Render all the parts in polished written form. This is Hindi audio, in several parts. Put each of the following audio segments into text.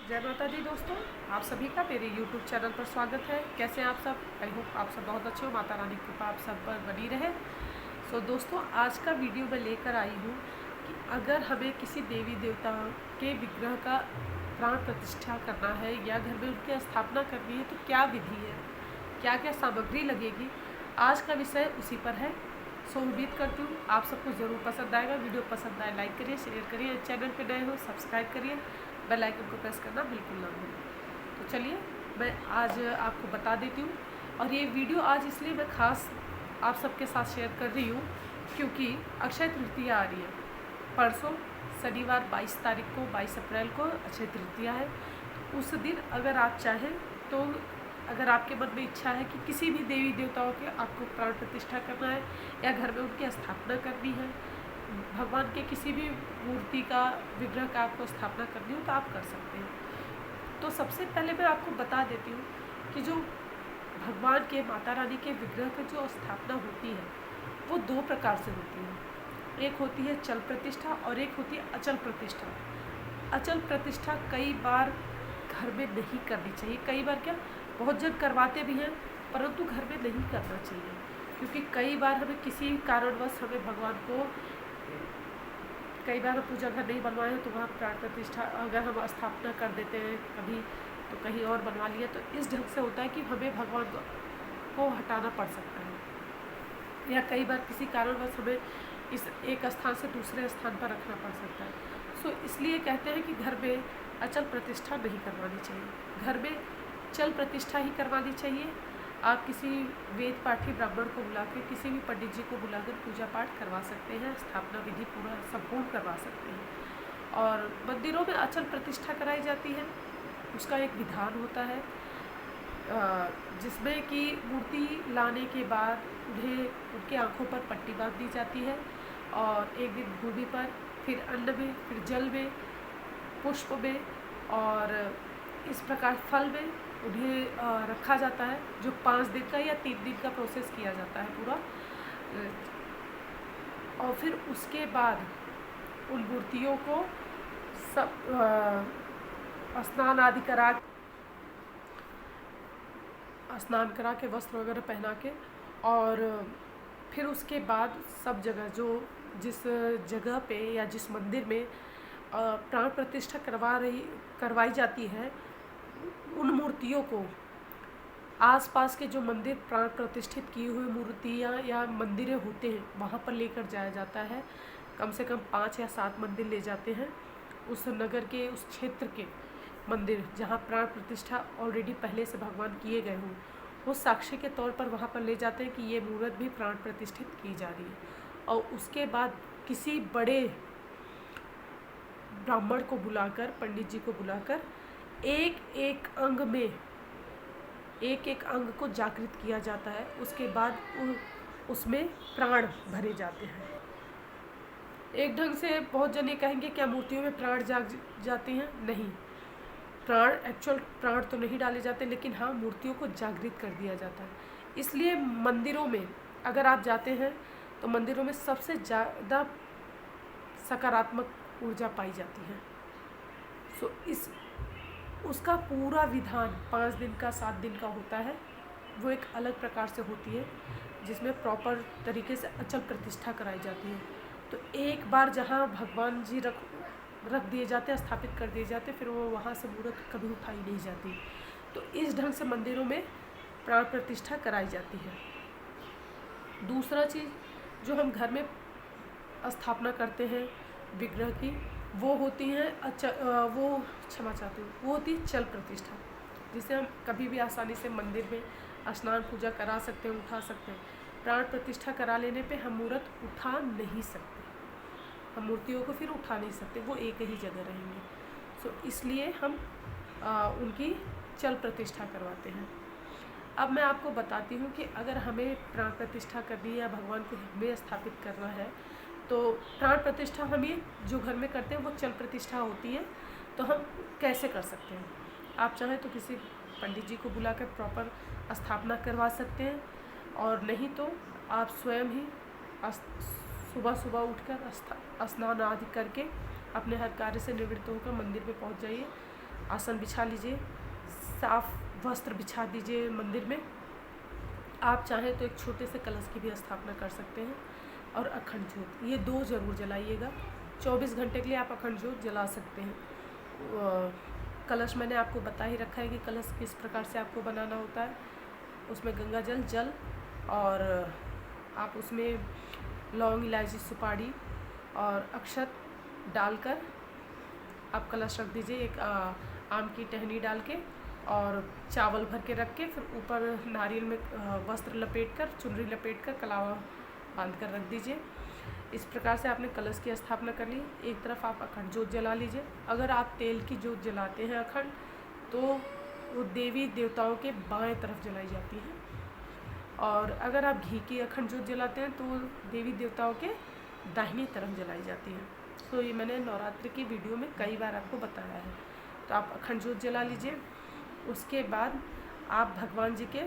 जय माता दी दोस्तों, आप सभी का मेरे YouTube चैनल पर स्वागत है। कैसे हैं आप सब? आई होप आप सब बहुत अच्छे हो। माता रानी की कृपा आप सब पर बनी रहे। दोस्तों, आज का वीडियो मैं लेकर आई हूँ कि अगर हमें किसी देवी देवता के विग्रह का प्राण प्रतिष्ठा करना है या घर में उनकी स्थापना करनी है तो क्या विधि है, क्या क्या सामग्री लगेगी। आज का विषय उसी पर है। उम्मीद करती हूँ आप सबको ज़रूर पसंद आएगा। वीडियो पसंद आए लाइक करिए, शेयर करिए, चैनल पे नए हो सब्सक्राइब करिए, बेल आइकन को प्रेस करना बिल्कुल ना भूलें। तो चलिए मैं आज आपको बता देती हूँ। और ये वीडियो आज इसलिए मैं खास आप सबके साथ शेयर कर रही हूँ क्योंकि अक्षय तृतीया आ रही है। परसों शनिवार 22 तारीख को 22 अप्रैल को अक्षय तृतीया है। तो उस दिन अगर आप चाहें तो अगर आपके मन में इच्छा है कि किसी भी देवी देवताओं के आपको प्राण प्रतिष्ठा करना है या घर में उनकी स्थापना करनी है, भगवान के किसी भी मूर्ति का विग्रह का आपको स्थापना करनी हो तो आप कर सकते हैं। तो सबसे पहले मैं आपको बता देती हूँ कि जो भगवान के माता रानी के विग्रह की जो स्थापना होती है वो दो प्रकार से होती है। एक होती है चल प्रतिष्ठा और एक होती है अचल प्रतिष्ठा। अचल प्रतिष्ठा कई बार घर में नहीं करनी चाहिए। कई बार क्या, बहुत जन करवाते भी हैं परंतु घर में नहीं करना चाहिए, क्योंकि कई बार हमें किसी कारणवश हमें भगवान को, कई बार पूजा घर नहीं बनवाए हैं तो वहाँ प्राण प्रतिष्ठा अगर हम स्थापना कर देते हैं कभी तो कहीं और बनवा लिया, तो इस ढंग से होता है कि हमें भगवान को हटाना पड़ सकता है या कई बार किसी कारणवश हमें इस एक स्थान से दूसरे स्थान पर रखना पड़ सकता है। इसलिए कहते हैं कि घर में अचल प्रतिष्ठा नहीं करवानी चाहिए, घर में चल प्रतिष्ठा ही करवानी चाहिए। आप किसी वेद पाठी ब्राह्मण को बुलाकर, किसी भी पंडित जी को बुलाकर पूजा पाठ करवा सकते हैं, स्थापना विधि पूरा संपूर्ण करवा सकते हैं। और मंदिरों में अचल प्रतिष्ठा कराई जाती है, उसका एक विधान होता है जिसमें कि मूर्ति लाने के बाद उन्हें उनके आँखों पर पट्टी बांध दी जाती है और एक दिन भूमि पर, फिर अन्न में, फिर जल में, पुष्प में और इस प्रकार फल में उन्हें रखा जाता है, जो 5 दिन का या 3 दिन का प्रोसेस किया जाता है पूरा। और फिर उसके बाद उन मूर्तियों को सब स्नान करा के वस्त्र वगैरह पहना के, और फिर उसके बाद सब जगह जिस जगह पे या जिस मंदिर में प्राण प्रतिष्ठा करवाई जाती है उन मूर्तियों को आसपास के जो मंदिर प्राण प्रतिष्ठित की हुई मूर्तियाँ या मंदिरें होते हैं वहाँ पर लेकर जाया जाता है। कम से कम 5 या 7 मंदिर ले जाते हैं उस नगर के, उस क्षेत्र के मंदिर जहाँ प्राण प्रतिष्ठा ऑलरेडी पहले से भगवान किए गए हों, वो साक्षी के तौर पर वहाँ पर ले जाते हैं कि ये मूर्त भी प्राण प्रतिष्ठित की जा रही है। और उसके बाद किसी बड़े ब्राह्मण को बुलाकर, पंडित जी को बुलाकर एक एक अंग को जागृत किया जाता है। उसके बाद उसमें प्राण भरे जाते हैं। एक ढंग से बहुत जन ये कहेंगे क्या मूर्तियों में प्राण जाग जाते हैं? नहीं, एक्चुअल प्राण तो नहीं डाले जाते, लेकिन हाँ मूर्तियों को जागृत कर दिया जाता है। इसलिए मंदिरों में अगर आप जाते हैं तो मंदिरों में सबसे ज़्यादा सकारात्मक ऊर्जा पाई जाती है। उसका पूरा विधान 5 दिन का 7 दिन का होता है, वो एक अलग प्रकार से होती है जिसमें प्रॉपर तरीके से अचल प्रतिष्ठा कराई जाती है। तो एक बार जहाँ भगवान जी रख दिए जाते हैं, स्थापित कर दिए जाते हैं, फिर वो वहाँ से मूर्त कभी उठाई नहीं जाती। तो इस ढंग से मंदिरों में प्राण प्रतिष्ठा कराई जाती है। दूसरा चीज़ जो हम घर में स्थापना करते हैं विग्रह की, वो होती है वो होती है चल प्रतिष्ठा, जिसे हम कभी भी आसानी से मंदिर में स्नान पूजा करा सकते हैं, उठा सकते हैं। प्राण प्रतिष्ठा करा लेने पे हम मूर्त उठा नहीं सकते, हम मूर्तियों को फिर उठा नहीं सकते, वो एक ही जगह रहेंगे। इसलिए हम उनकी चल प्रतिष्ठा करवाते हैं। अब मैं आपको बताती हूँ कि अगर हमें प्राण प्रतिष्ठा करनी है या भगवान को हमें स्थापित करना है तो प्राण प्रतिष्ठा हम ये जो घर में करते हैं वो चल प्रतिष्ठा होती है, तो हम कैसे कर सकते हैं। आप चाहें तो किसी पंडित जी को बुलाकर प्रॉपर स्थापना करवा सकते हैं, और नहीं तो आप स्वयं ही सुबह सुबह उठकर स्नान आदि करके अपने हर कार्य से निवृत्त होकर मंदिर में पहुंच जाइए। आसन बिछा लीजिए, साफ वस्त्र बिछा दीजिए मंदिर में। आप चाहें तो एक छोटे से कलश की भी स्थापना कर सकते हैं। और अखंड ज्योत ये 2 ज़रूर जलाइएगा। 24 घंटे के लिए आप अखंड ज्योत जला सकते हैं। कलश मैंने आपको बता ही रखा है कि कलश किस प्रकार से आपको बनाना होता है। उसमें गंगा जल और आप उसमें लौंग, इलायची, सुपारी और अक्षत डालकर आप कलश रख दीजिए। एक आम की टहनी डाल के और चावल भर के रख के, फिर ऊपर नारियल में वस्त्र लपेटकर, चुनरी लपेटकर कलावा बांध कर रख दीजिए। इस प्रकार से आपने कलश की स्थापना कर ली। एक तरफ आप अखंड ज्योत जला लीजिए। अगर आप तेल की ज्योत जलाते हैं अखंड, तो वो देवी देवताओं के बाएं तरफ जलाई जाती है, और अगर आप घी की अखंड ज्योत जलाते हैं तो देवी देवताओं के दाहिनी तरफ जलाई जाती है। तो ये मैंने नवरात्रि की वीडियो में कई बार आपको बताया है। तो आप अखंड ज्योत जला लीजिए। उसके बाद आप भगवान जी के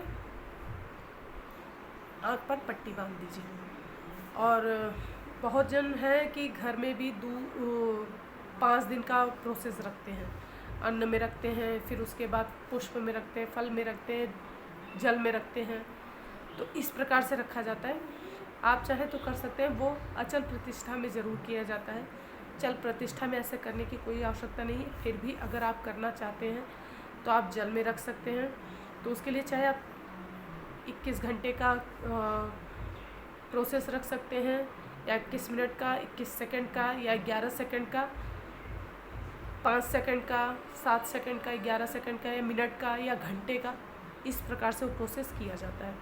आँख पर पट्टी बांध दीजिए। और बहुत जन है कि घर में भी 5 दिन का प्रोसेस रखते हैं। अन्न में रखते हैं, फिर उसके बाद पुष्प में रखते हैं, फल में रखते हैं, जल में रखते हैं। तो इस प्रकार से रखा जाता है। आप चाहे तो कर सकते हैं। वो अचल प्रतिष्ठा में ज़रूर किया जाता है। चल प्रतिष्ठा में ऐसे करने की कोई आवश्यकता नहीं है। फिर भी अगर आप करना चाहते हैं तो आप जल में रख सकते हैं। तो उसके लिए चाहे आप 21 घंटे का प्रोसेस रख सकते हैं, या 21 मिनट का, 21 सेकंड का, या 11 सेकंड का, 5 सेकंड का, 7 सेकंड का, 11 सेकंड का, या मिनट का, या घंटे का। इस प्रकार से वो प्रोसेस किया जाता है।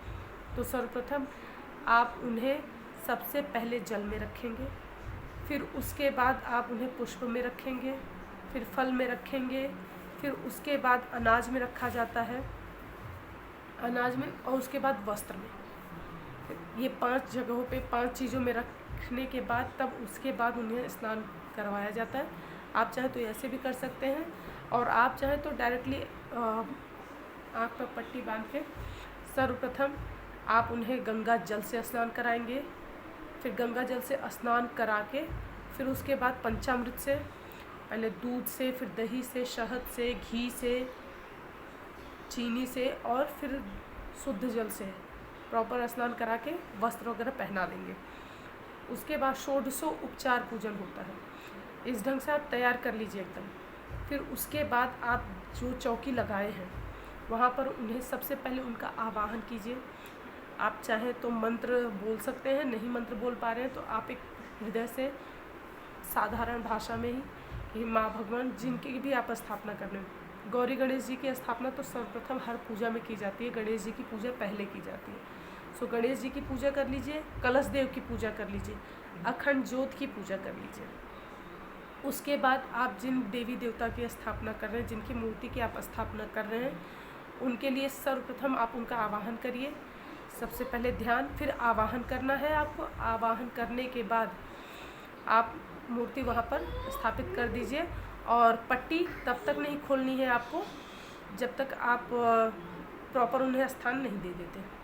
तो सर्वप्रथम आप उन्हें सबसे पहले जल में रखेंगे, फिर उसके बाद आप उन्हें पुष्प में रखेंगे, फिर फल में रखेंगे, फिर उसके बाद अनाज में रखा जाता है, अनाज में, और उसके बाद वस्त्र में। ये 5 जगहों पे 5 चीज़ों में रखने के बाद तब उसके बाद उन्हें स्नान करवाया जाता है। आप चाहे तो ऐसे भी कर सकते हैं, और आप चाहे तो डायरेक्टली आँख पर पट्टी बांध के सर्वप्रथम आप उन्हें गंगा जल से स्नान कराएंगे। फिर गंगा जल से स्नान करा के फिर उसके बाद पंचामृत से, पहले दूध से, फिर दही से, शहद से, घी से, चीनी से, और फिर शुद्ध जल से प्रॉपर स्नान करा के वस्त्र वगैरह पहना देंगे। उसके बाद षोडशो उपचार पूजन होता है। इस ढंग से आप तैयार कर लीजिए एकदम। फिर उसके बाद आप जो चौकी लगाए हैं वहाँ पर उन्हें सबसे पहले उनका आवाहन कीजिए। आप चाहें तो मंत्र बोल सकते हैं, नहीं मंत्र बोल पा रहे हैं तो आप एक हृदय से साधारण भाषा में ही कि माँ भगवान जिनकी भी आप स्थापना कर रहे हैं। गौरी गणेश जी की स्थापना तो सर्वप्रथम हर पूजा में की जाती है। गणेश जी की पूजा पहले की जाती है। सो गणेश जी की पूजा कर लीजिए, कलश देव की पूजा कर लीजिए, अखंड ज्योत की पूजा कर लीजिए। उसके बाद आप जिन देवी देवता की स्थापना कर रहे हैं, जिनकी मूर्ति की आप स्थापना कर रहे हैं, उनके लिए सर्वप्रथम आप उनका आवाहन करिए। सबसे पहले ध्यान, फिर आवाहन करना है आपको। आवाहन करने के बाद आप मूर्ति वहाँ पर स्थापित कर दीजिए, और पट्टी तब तक नहीं खोलनी है आपको जब तक आप प्रॉपर उन्हें स्थान नहीं दे देते।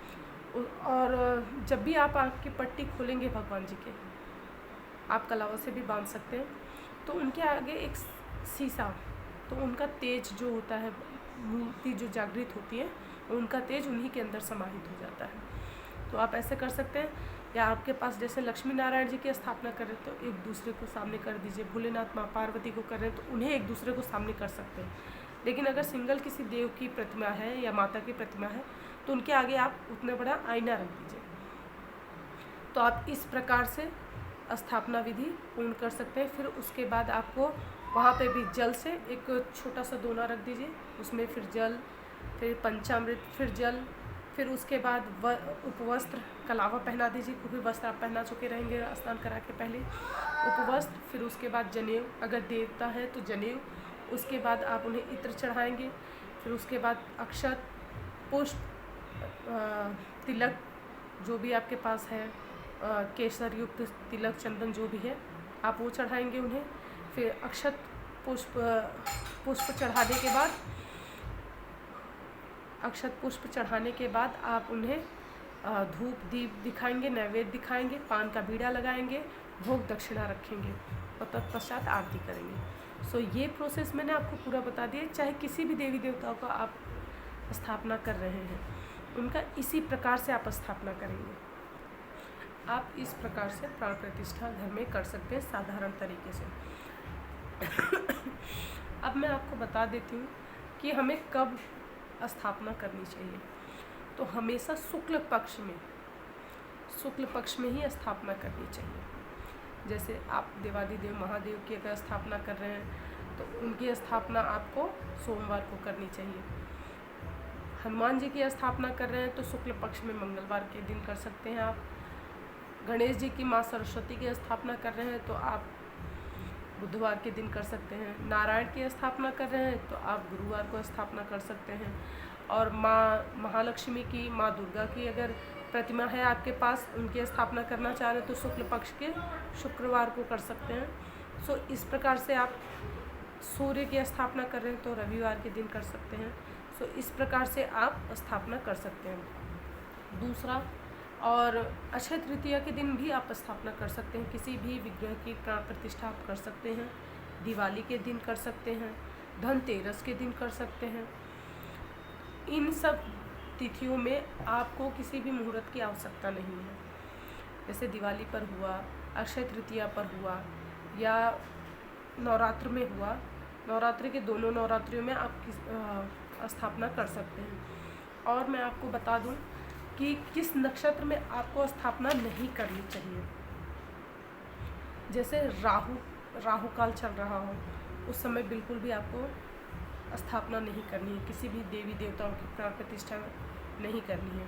और जब भी आप आपकी पट्टी खोलेंगे भगवान जी के, आप कलावा से भी बांध सकते हैं, तो उनके आगे एक शीशा, तो उनका तेज जो होता है, मूर्ति जो जागृत होती है, उनका तेज उन्हीं के अंदर समाहित हो जाता है। तो आप ऐसे कर सकते हैं। या आपके पास जैसे लक्ष्मी नारायण जी की स्थापना कर रहे हैं तो एक दूसरे को सामने कर दीजिए। भोलेनाथ माँ पार्वती को कर रहे हैं तो उन्हें एक दूसरे को सामने कर सकते हैं। लेकिन अगर सिंगल किसी देव की प्रतिमा है या माता की प्रतिमा है तो उनके आगे आप उतना बड़ा आईना रख दीजिए। तो आप इस प्रकार से स्थापना विधि पूर्ण कर सकते हैं। फिर उसके बाद आपको वहाँ पे भी जल से एक छोटा सा दोना रख दीजिए, उसमें फिर जल, फिर पंचामृत, फिर जल, फिर उसके बाद उपवस्त्र, कलावा पहना दीजिए, क्योंकि वस्त्र आप पहना चुके रहेंगे स्नान करा के पहले। उपवस्त्र, फिर उसके बाद जनेऊ, अगर देवता है तो जनेऊ। उसके बाद आप उन्हें इत्र चढ़ाएंगे। फिर उसके बाद अक्षत, पुष्प, तिलक जो भी आपके पास है, केसर युक्त तिलक, चंदन जो भी है, आप वो चढ़ाएंगे उन्हें। फिर अक्षत पुष्प चढ़ाने के बाद, अक्षत पुष्प चढ़ाने के बाद आप उन्हें धूप दीप दिखाएंगे, नैवेद्य दिखाएंगे, पान का बीड़ा लगाएंगे, भोग दक्षिणा रखेंगे और तत्पश्चात आरती करेंगे। सो ये प्रोसेस मैंने आपको पूरा बता दिया। चाहे किसी भी देवी देवताओं का आप स्थापना कर रहे हैं, उनका इसी प्रकार से आप स्थापना करेंगे। आप इस प्रकार से प्राण प्रतिष्ठा घर में कर सकते हैं साधारण तरीके से। अब मैं आपको बता देती हूँ कि हमें कब स्थापना करनी चाहिए। तो हमेशा शुक्ल पक्ष में ही स्थापना करनी चाहिए। जैसे आप देवादिदेव महादेव की अगर स्थापना कर रहे हैं तो उनकी स्थापना आपको सोमवार को करनी चाहिए। हनुमान जी की स्थापना कर रहे हैं तो शुक्ल पक्ष में मंगलवार के दिन कर सकते हैं आप। गणेश जी की माँ सरस्वती की स्थापना कर रहे हैं तो आप बुधवार के दिन कर सकते हैं। नारायण की स्थापना कर रहे हैं तो आप गुरुवार को स्थापना कर सकते हैं। और माँ महालक्ष्मी की, माँ दुर्गा की अगर प्रतिमा है आपके पास, उनकी स्थापना करना चाह रहे हैं तो शुक्ल पक्ष के शुक्रवार को कर सकते हैं। सो इस प्रकार से आप सूर्य की स्थापना कर रहे हैं तो रविवार के दिन कर सकते हैं। सो इस प्रकार से आप स्थापना कर सकते हैं। दूसरा, और अक्षय तृतीया के दिन भी आप स्थापना कर सकते हैं। किसी भी विग्रह की प्राण प्रतिष्ठा आप कर सकते हैं। दिवाली के दिन कर सकते हैं, धनतेरस के दिन कर सकते हैं। इन सब तिथियों में आपको किसी भी मुहूर्त की आवश्यकता नहीं है। जैसे दिवाली पर हुआ, अक्षय तृतीया पर हुआ, या नवरात्र में हुआ। नवरात्रि के दोनों नवरात्रियों में आप स्थापना कर सकते हैं। और मैं आपको बता दूं कि किस नक्षत्र में आपको स्थापना नहीं करनी चाहिए। जैसे राहु काल चल रहा हो, उस समय बिल्कुल भी आपको स्थापना नहीं करनी है। किसी भी देवी देवताओं की प्राण प्रतिष्ठा नहीं करनी है।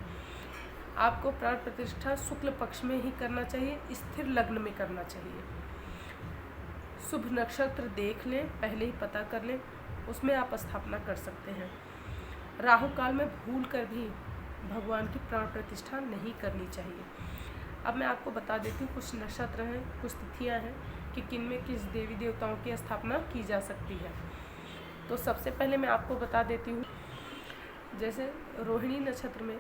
आपको प्राण प्रतिष्ठा शुक्ल पक्ष में ही करना चाहिए, स्थिर लग्न में करना चाहिए। शुभ नक्षत्र देख लें, पहले ही पता कर लें, उसमें आप स्थापना कर सकते हैं। राहु काल में भूल कर भी भगवान की प्राण प्रतिष्ठा नहीं करनी चाहिए। अब मैं आपको बता देती हूँ कुछ नक्षत्र हैं, कुछ तिथियाँ हैं कि किन में किस देवी देवताओं की स्थापना की जा सकती है। तो सबसे पहले मैं आपको बता देती हूँ, जैसे रोहिणी नक्षत्र में,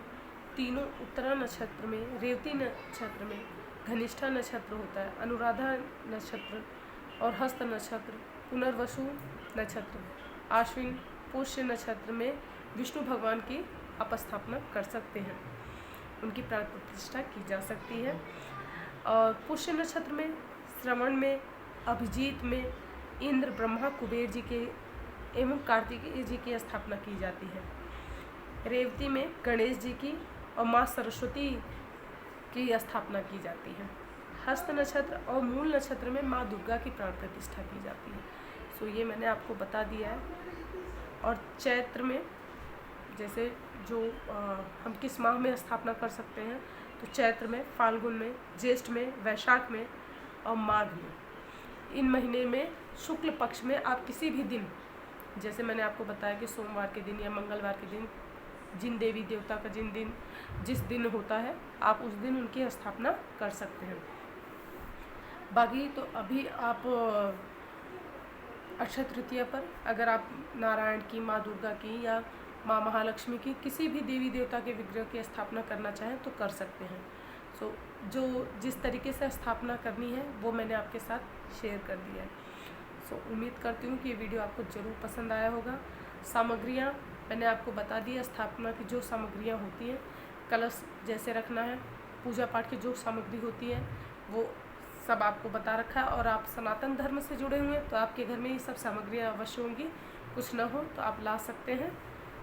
तीनों उत्तरा नक्षत्र में, रेवती नक्षत्र में घनिष्ठा नक्षत्र होता है, अनुराधा नक्षत्र और हस्त नक्षत्र, पुनर्वसु नक्षत्र, आश्विन पुष्य नक्षत्र में विष्णु भगवान की आप स्थापना कर सकते हैं। उनकी प्राण प्रतिष्ठा की जा सकती है। और पुष्य नक्षत्र में, श्रवण में, अभिजीत में इंद्र, ब्रह्मा, कुबेर जी के एवं कार्तिकेय जी की स्थापना की जाती है। रेवती में गणेश जी की और माँ सरस्वती की स्थापना की जाती है। हस्त नक्षत्र और मूल नक्षत्र में माँ दुर्गा की प्राण प्रतिष्ठा की जाती है। सो ये मैंने आपको बता दिया है। और चैत्र में, जैसे जो हम किस माह में स्थापना कर सकते हैं, तो चैत्र में, फाल्गुन में, ज्येष्ठ में, वैशाख में और माघ में, इन महीने में शुक्ल पक्ष में आप किसी भी दिन, जैसे मैंने आपको बताया कि सोमवार के दिन या मंगलवार के दिन, जिन देवी देवता का जिस दिन होता है, आप उस दिन उनकी स्थापना कर सकते हैं। बाकी तो अभी आप अक्षय तृतीया पर अगर आप नारायण की, माँ दुर्गा की या माँ महालक्ष्मी की किसी भी देवी देवता के विग्रह की स्थापना करना चाहें तो कर सकते हैं। सो जो जिस तरीके से स्थापना करनी है वो मैंने आपके साथ शेयर कर दिया है। सो उम्मीद करती हूँ कि ये वीडियो आपको ज़रूर पसंद आया होगा। सामग्रियाँ मैंने आपको बता दी, स्थापना की जो सामग्रियाँ होती हैं, कलश जैसे रखना है, पूजा पाठ की जो सामग्री होती है वो सब आपको बता रखा है। और आप सनातन धर्म से जुड़े हुए हैं तो आपके घर में ये सब सामग्रियाँ अवश्य होंगी, कुछ न हो तो आप ला सकते हैं।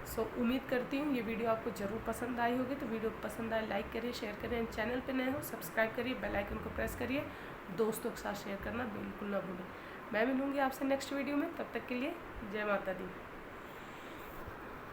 सो उम्मीद करती हूँ ये वीडियो आपको ज़रूर पसंद आई होगी। तो वीडियो पसंद आए लाइक करिए, शेयर करिए, चैनल पे नए हो सब्सक्राइब करिए, बेल आइकन को प्रेस करिए, दोस्तों के साथ शेयर करना बिल्कुल ना भूलें। मैं मिलूँगी आपसे नेक्स्ट वीडियो में, तब तक के लिए जय माता दी।